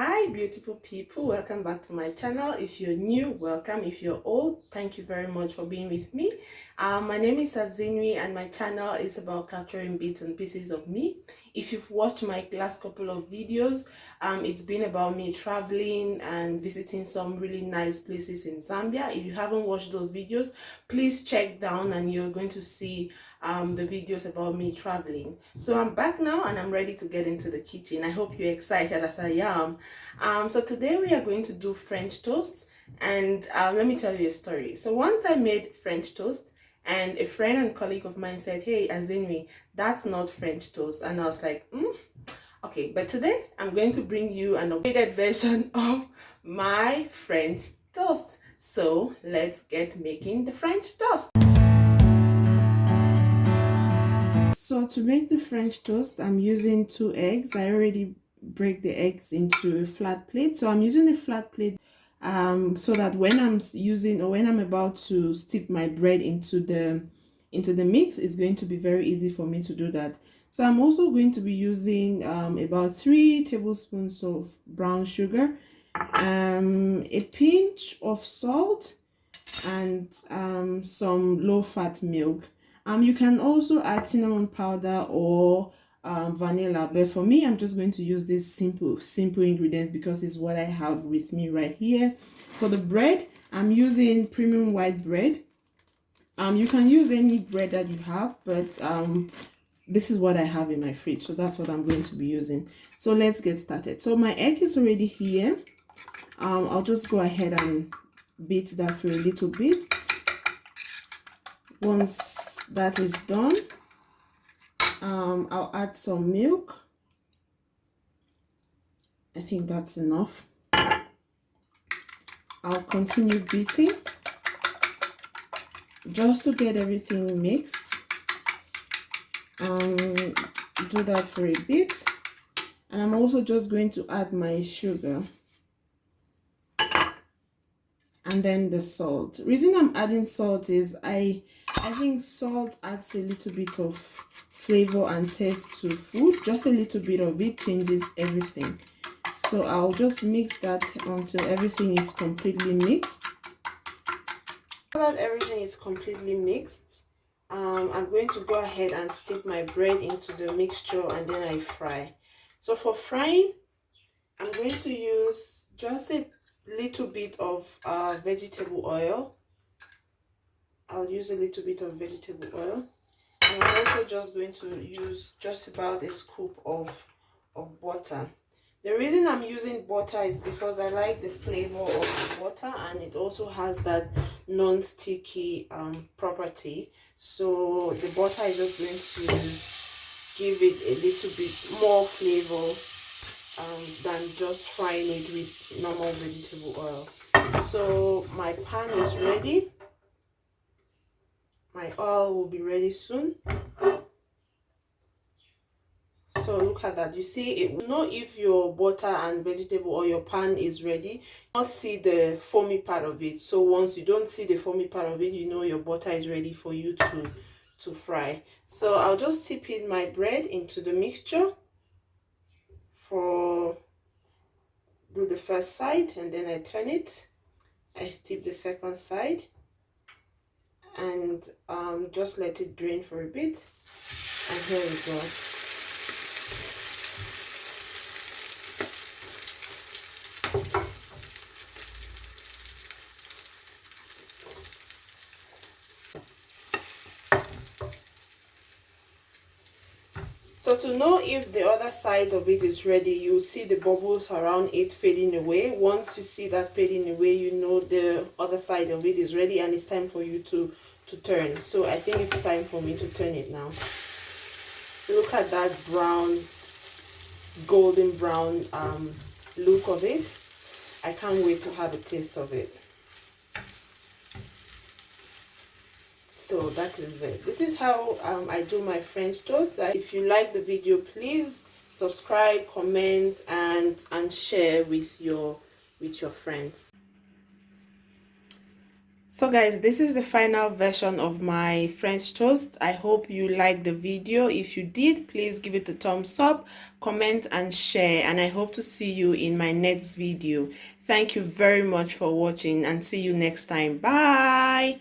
Hi beautiful people, welcome back to my channel. If you're new, welcome. If you're old, thank you very much for being with me. My name is Azinwi and my channel is about capturing bits and pieces of me. If you've watched my last couple of videos, it's been about me traveling and visiting some really nice places in Zambia. If you haven't watched those videos, please check down and you're going to see the videos about me traveling. So I'm back now and I'm ready to get into the kitchen. I hope you're excited as I am. So today we are going to do French toast, and let me tell you a story. So once I made French toast and a friend and colleague of mine said, "Hey Azinwi, that's not French toast," and I was like, okay, but today I'm going to bring you an updated version of my French toast. So let's get making the French toast. So to make the French toast, I'm using 2 eggs. I already break the eggs into a flat plate. So I'm using a flat plate so that when I'm about to steep my bread into the mix, it's going to be very easy for me to do that. So I'm also going to be using about 3 tablespoons of brown sugar, a pinch of salt, and some low-fat milk. You can also add cinnamon powder or vanilla, but for me, I'm just going to use this simple ingredients because it's what I have with me right here. For the bread, I'm using premium white bread. You can use any bread that you have, but this is what I have in my fridge, so that's what I'm going to be using. So let's get started. So my egg is already here. I'll just go ahead and beat that for a little bit. Once that is done, I'll add some milk. I think that's enough. I'll continue beating just to get everything mixed. Do that for a bit, and I'm also just going to add my sugar and then the salt. Reason I'm adding salt is I think salt adds a little bit of flavor and taste to food. Just a little bit of it changes everything. So I'll just mix that until everything is completely mixed. Now that everything is completely mixed, I'm going to go ahead and stick my bread into the mixture and then I fry. So for frying, I'm going to use just a little bit of vegetable oil. I'll use a little bit of vegetable oil, and I'm also just going to use just about a scoop of butter. The reason I'm using butter is because I like the flavor of the butter, and it also has that non-sticky property. So the butter is just going to give it a little bit more flavor than just frying it with normal vegetable oil. So my pan is ready. My oil will be ready soon. So look at that. You see, it will know if your butter and vegetable or your pan is ready. You don't see the foamy part of it. So once you don't see the foamy part of it, you know your butter is ready for you to fry. So I'll just tip in my bread into the mixture do the first side, and then I turn it. I steep the second side, and just let it drain for a bit, and here we go. So to know if the other side of it is ready, you'll see the bubbles around it fading away. Once you see that fading away, you know the other side of it is ready and it's time for you to turn. So I think it's time for me to turn it now. Look at that brown, golden brown look of it. I can't wait to have a taste of it. So that is it. This is how I do my French toast. If you like the video, please subscribe, comment, and share with your friends. So guys, this is the final version of my French toast. I hope you liked the video. If you did, please give it a thumbs up, comment and share, and I hope to see you in my next video. Thank you very much for watching and see you next time. Bye.